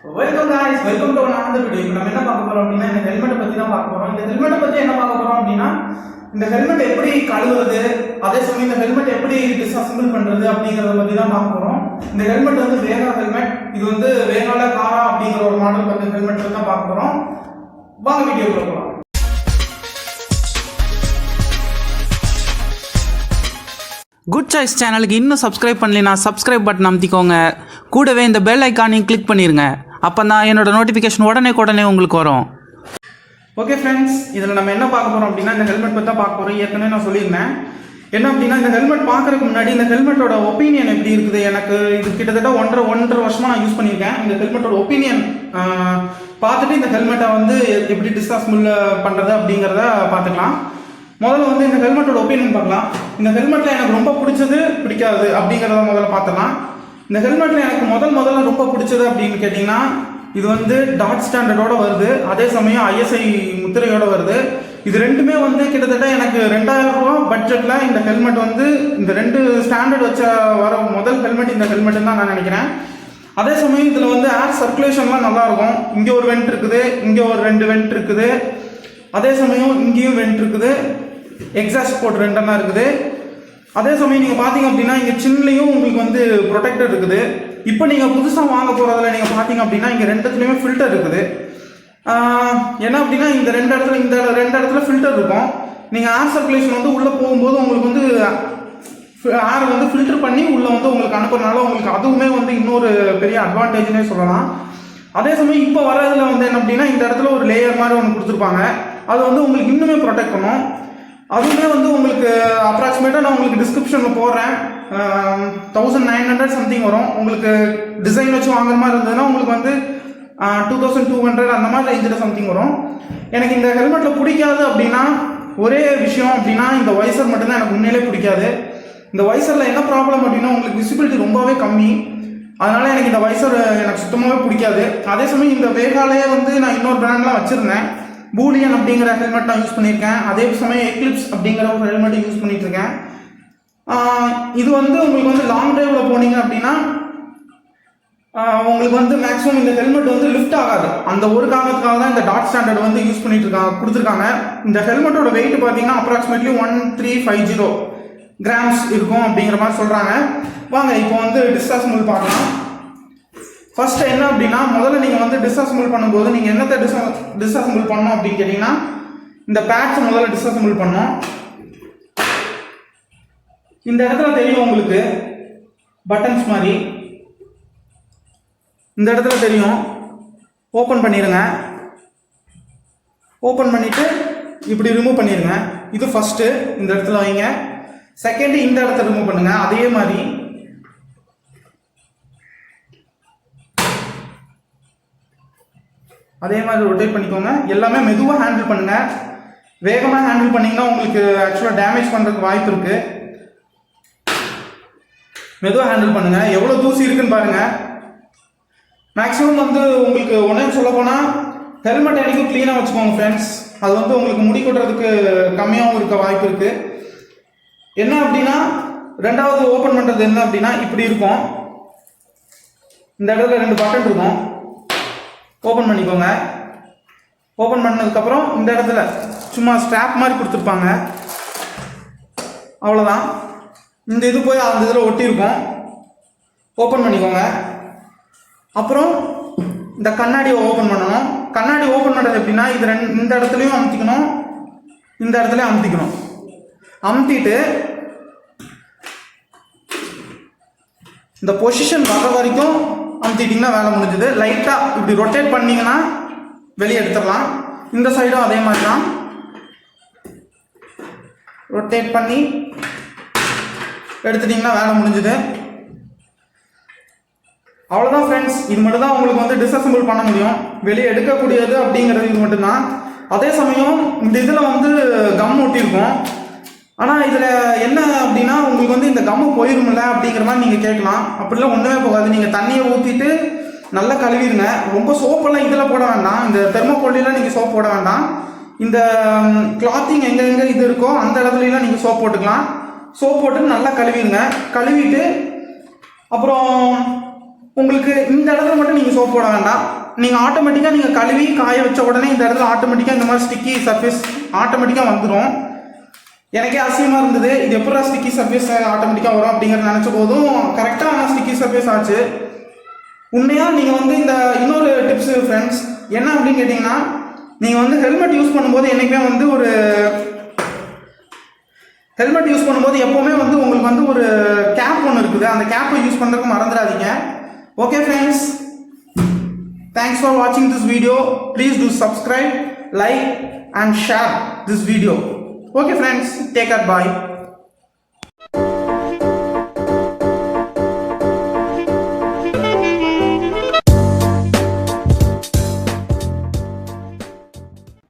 Welcome guys welcome to another video. இப்போ நம்ம என்ன பார்க்க போறோம் அப்படினா இந்த ஹெல்மெட் பத்தி தான் பார்க்க போறோம். இந்த ஹெல்மெட் பத்தி என்ன பார்க்க போறோம் அப்படினா இந்த ஹெல்மெட் எப்படி கழுவுறது, அதே சமயம் இந்த ஹெல்மெட் எப்படி டிஸ்அசெம்பிள் பண்றது அப்படிங்கறத பத்தி தான் பார்க்க போறோம். இந்த ஹெல்மெட் வந்து வேகா ஹெல்மெட். இது வந்து வேகால காரா அப்படிங்கற ஒரு மாடல் பத்தி ஹெல்மெட் பத்தி தான் பார்க்க போறோம். வாங்க வீடியோக்குள்ள போலாம். குட் சாய்ஸ் சேனலுக்கு இன்னும் சப்ஸ்கிரைப் பண்ணலைன்னா சப்ஸ்கிரைப் பட்டன் அமுத்திக்கோங்க. கூடவே இந்த பெல் ஐக்கானையும் கிளிக் பண்ணிடுங்க. அப்போ தான் என்னோட நோட்டிஃபிகேஷன் உடனே உங்களுக்கு வரும். ஓகே ஃப்ரெண்ட்ஸ், இதில் நம்ம என்ன பார்க்க போகிறோம் அப்படின்னா இந்த ஹெல்மெட் பற்றி தான் பார்க்க போகிறோம். ஏற்கனவே நான் சொல்லியிருந்தேன் என்ன அப்படின்னா இந்த ஹெல்மெட் பார்க்கறதுக்கு முன்னாடி இந்த ஹெல்மெட்டோட ஒப்பீனியன் எப்படி இருக்குது. எனக்கு இது கிட்டத்தட்ட ஒன்றரை வருஷமாக நான் யூஸ் பண்ணியிருக்கேன். இந்த ஹெல்மெட்டோட ஒப்பீனியன் பார்த்துட்டு இந்த ஹெல்மெட்டை வந்து எப்படி டிஸ்அசெம்பிள் பண்ணுறது அப்படிங்கிறத பார்த்துக்கலாம். முதல்ல வந்து இந்த ஹெல்மெட்டோட ஒப்பீனியன் பார்க்கலாம். இந்த ஹெல்மெட்டில் எனக்கு ரொம்ப பிடிச்சது பிடிக்காது அப்படிங்கிறத முதல்ல பார்த்துக்கலாம். இந்த ஹெல்மெட்டில் எனக்கு முதல்ல ரொம்ப பிடிச்சது அப்படின்னு கேட்டிங்கன்னா இது வந்து டாட் ஸ்டாண்டர்டோட வருது, அதே சமயம் ஐஎஸ்ஐ முத்திரையோட வருது. இது ரெண்டுமே வந்து கிட்டத்தட்ட எனக்கு 2000 ரூபா பட்ஜெட்டில் இந்த ஹெல்மெட் வந்து இந்த ரெண்டு ஸ்டாண்டர்ட் வச்ச வர முதல் ஹெல்மெட் இந்த ஹெல்மெட்டுன்னு தான் நான் நினைக்கிறேன். அதே சமயம் இதில் வந்து ஏர் சர்க்குலேஷன்லாம் நல்லாயிருக்கும். இங்கே ஒரு வெண்ட் இருக்குது, இங்கே ஒரு 2 வெண்ட் இருக்குது, அதே சமயம் இங்கேயும் வெண்ட் இருக்குது, எக்ஸாஸ்ட் போர்ட் 2 இருக்குது. அதே சமயம் நீங்கள் பார்த்தீங்க அப்படின்னா இங்கே சின்லையும் உங்களுக்கு வந்து ப்ரொடெக்டர் இருக்குது. இப்போ நீங்கள் புதுசாக வாங்க போகிறதுல நீங்கள் பார்த்தீங்க அப்படின்னா இங்கே 2 இடத்துலையுமே ஃபில்டர் இருக்குது. என்ன அப்படின்னா இந்த 2 இடத்துல ஃபில்டர் இருக்கும். நீங்கள் ஏர் சர்க்குலேஷன் வந்து உள்ளே போகும்போது உங்களுக்கு வந்து ஏர் வந்து ஃபில்டர் பண்ணி உள்ளே வந்து உங்களுக்கு அனுப்புறதுனால உங்களுக்கு அதுவுமே வந்து இன்னொரு பெரிய அட்வான்டேஜ்னே சொல்லலாம். அதே சமயம் இப்போ வர்றதுல வந்து என்ன அப்படின்னா இந்த இடத்துல ஒரு லேயர் மாதிரி ஒன்று கொடுத்துருப்பாங்க. அது வந்து உங்களுக்கு இன்னுமே ப்ரொடெக்ட் பண்ணும். அதுவுமே வந்து உங்களுக்கு அப்ராக்சிமேட்டாக நான் உங்களுக்கு டிஸ்கிரிப்ஷனில் போடுறேன். 1900 சம்திங் வரும். உங்களுக்கு டிசைன் வச்சு வாங்குற மாதிரி இருந்ததுன்னா உங்களுக்கு வந்து 2200 அந்த மாதிரி ரேஞ்சில் சம்திங் வரும். எனக்கு இந்த ஹெல்மெட்டில் பிடிக்காது அப்படின்னா ஒரே விஷயம் அப்படின்னா இந்த வைசர் மட்டும்தான் எனக்கு உண்மையிலே பிடிக்காது. இந்த வைசரில் என்ன ப்ராப்ளம் அப்படின்னா உங்களுக்கு விசிபிலிட்டி ரொம்பவே கம்மி. அதனால் எனக்கு இந்த வைசர் எனக்கு சுத்தமாகவே பிடிக்காது. அதே சமயம் இந்த வேகாலே வந்து நான் இன்னொரு பிராண்ட்லாம் வச்சுருந்தேன். பூலியன் அப்படிங்கிற ஹெல்மெட் நான் யூஸ் பண்ணியிருக்கேன். அதே சமயம் எக்லிப்ஸ் அப்படிங்கிற ஒரு ஹெல்மெட் யூஸ் பண்ணிட்டு இருக்கேன். இது வந்து உங்களுக்கு வந்து லாங் டிரைவில் போனீங்க அப்படின்னா உங்களுக்கு வந்து மேக்ஸிமம் இந்த ஹெல்மெட் வந்து லிஃப்ட் ஆகாது. அந்த ஒரு காரணத்துக்காக தான் இந்த டாட் ஸ்டாண்டர்ட் வந்து யூஸ் பண்ணிட்டு கொடுத்துருக்காங்க. இந்த ஹெல்மெட்டோட வெயிட் பார்த்தீங்கன்னா அப்ராக்சிமேட்லி 1350 கிராம்ஸ் இருக்கும் அப்படிங்கிற மாதிரி சொல்கிறாங்க. வாங்க இப்போ வந்து டிஸ்அசெம்பிள் பார்க்கலாம். ஃபர்ஸ்ட் என்ன அப்படின்னா முதல்ல நீங்கள் வந்து டிஸ்அசெம்பிள் பண்ணும்போது நீங்கள் என்னத்தை டிஸ்அசெம்பிள் பண்ணணும் அப்படின்னு கேட்டிங்கன்னா இந்த பேட்ஸ் முதல்ல டிஸ்அசெம்பிள் பண்ணணும். இந்த இடத்துல தெரியும் உங்களுக்கு பட்டன்ஸ் மாதிரி, இந்த இடத்துல தெரியும். ஓப்பன் பண்ணிடுங்க. ஓப்பன் பண்ணிவிட்டு இப்படி ரிமூவ் பண்ணிடுங்க. இது ஃபஸ்ட்டு இந்த இடத்துல வைங்க. செகண்டு இந்த இடத்துல ரிமூவ் பண்ணுங்க. அதே மாதிரி ரொட்டேட் பண்ணிக்கோங்க. எல்லாமே மெதுவாக ஹேண்டில் பண்ணுங்க. வேகமாக ஹேண்டில் பண்ணிங்கன்னா உங்களுக்கு ஆக்சுவலாக டேமேஜ் பண்ணுறதுக்கு வாய்ப்பு இருக்குது. மெதுவாக ஹேண்டில் பண்ணுங்க. எவ்வளோ தூசி இருக்குன்னு பாருங்க. மேக்ஸிமம் வந்து உங்களுக்கு ஒன்றே சொல்ல போனால் ஹெல்மெட் அன்றைக்கும் க்ளீனாக வச்சுக்கோங்க ஃப்ரெண்ட்ஸ். அது வந்து உங்களுக்கு முடி கொட்டுறதுக்கு கம்மியாகவும் இருக்க வாய்ப்பு இருக்குது. என்ன அப்படின்னா ரெண்டாவது ஓப்பன் பண்ணுறது என்ன அப்படின்னா இப்படி இருக்கும். இந்த இடத்துல 2 பட்டன் இருக்கும். ஓப்பன் பண்ணிக்கோங்க. ஓப்பன் பண்ணதுக்கப்புறம் இந்த இடத்துல சும்மா ஸ்ட்ராப் மாதிரி கொடுத்துருப்பாங்க. அவ்வளோதான். இந்த இது போய் அந்த இதில் ஒட்டியிருக்கும். ஓப்பன் பண்ணிக்கோங்க. அப்புறம் இந்த கண்ணாடியை ஓப்பன் பண்ணணும். கண்ணாடி ஓப்பன் பண்ணுறது எப்படின்னா இது இந்த இடத்துலையும் அமுத்திக்கணும், இந்த இடத்துலையும் அமுத்திக்கணும். அமுத்திட்டு இந்த பொசிஷன் வர வரைக்கும் அமுத்திட்டிங்கன்னா வேலை முடிஞ்சுது. லைட்டாக இப்படி ரொட்டேட் பண்ணிங்கன்னா வெளியே எடுத்துடலாம். இந்த சைடும் அதே மாதிரி தான் ரொட்டேட் பண்ணி எடுத்துட்டிங்கன்னா வேலை முடிஞ்சுது. அவ்வளோதான் ஃப்ரெண்ட்ஸ். இது மட்டும் தான் உங்களுக்கு வந்து டிஸ்அசெம்பிள் பண்ண முடியும். வெளியே எடுக்கக்கூடியது அப்படிங்கிறது இது மட்டும்தான். அதே சமயம் இந்த இதில் வந்து கம் ஒட்டியிருக்கும். ஆனால் இதில் என்ன அப்படின்னா உங்களுக்கு வந்து இந்த கம்மு போயிருமில்ல அப்படிங்கிற மாதிரி நீங்கள் கேட்கலாம். அப்படிலாம் ஒன்றுமே போகாது. நீங்கள் தண்ணியை ஊற்றிட்டு நல்லா கழுவிடுங்க. ரொம்ப சோப்பெல்லாம் இதில் போட வேண்டாம். இந்த தெர்மோகோல்லாம் நீங்கள் சோப் போட வேண்டாம். இந்த கிளாத்திங் எங்கெங்கே இது இருக்கோ அந்த இடத்துலலாம் நீங்கள் சோப் போட்டுக்கலாம். சோப் போட்டு நல்லா கழுவிடுங்க. கழுவிட்டு அப்புறம் உங்களுக்கு இந்த இடத்துல மட்டும் நீங்கள் சோப் போட வேண்டாம். நீங்கள் ஆட்டோமேட்டிக்காக நீங்கள் கழுவி காய வச்ச உடனே இந்த இடத்துல ஆட்டோமேட்டிக்காக இந்த மாதிரி ஸ்டிக்கி சர்ஃபேஸ் ஆட்டோமேட்டிக்காக வந்துடும். எனக்கே அசியமாக இருந்தது, இது எப்படா ஸ்டிக்கி சர்ஃபேஸ் ஆட்டோமேட்டிக்காக வரும் அப்படிங்கிறத நினச்ச போதும் கரெக்டாக ஆனால் ஸ்டிக்கி சர்ஃபேஸ் ஆச்சு. உண்மையாக நீங்கள் வந்து இந்த இன்னொரு டிப்ஸு ஃப்ரெண்ட்ஸ் என்ன அப்படின்னு கேட்டிங்கன்னா, நீங்கள் வந்து ஹெல்மெட் யூஸ் பண்ணும்போது என்றைக்குமே வந்து ஒரு ஹெல்மெட் யூஸ் பண்ணும்போது எப்போவுமே வந்து உங்களுக்கு வந்து ஒரு கேப் ஒன்று இருக்குது, அந்த கேப்பை யூஸ் பண்ணுறதுக்கு மறந்துடாதீங்க. ஓகே ஃப்ரெண்ட்ஸ், தேங்க்ஸ் ஃபார் வாட்சிங் this video. Please do subscribe, like and share this video. Okay friends, take care, bye.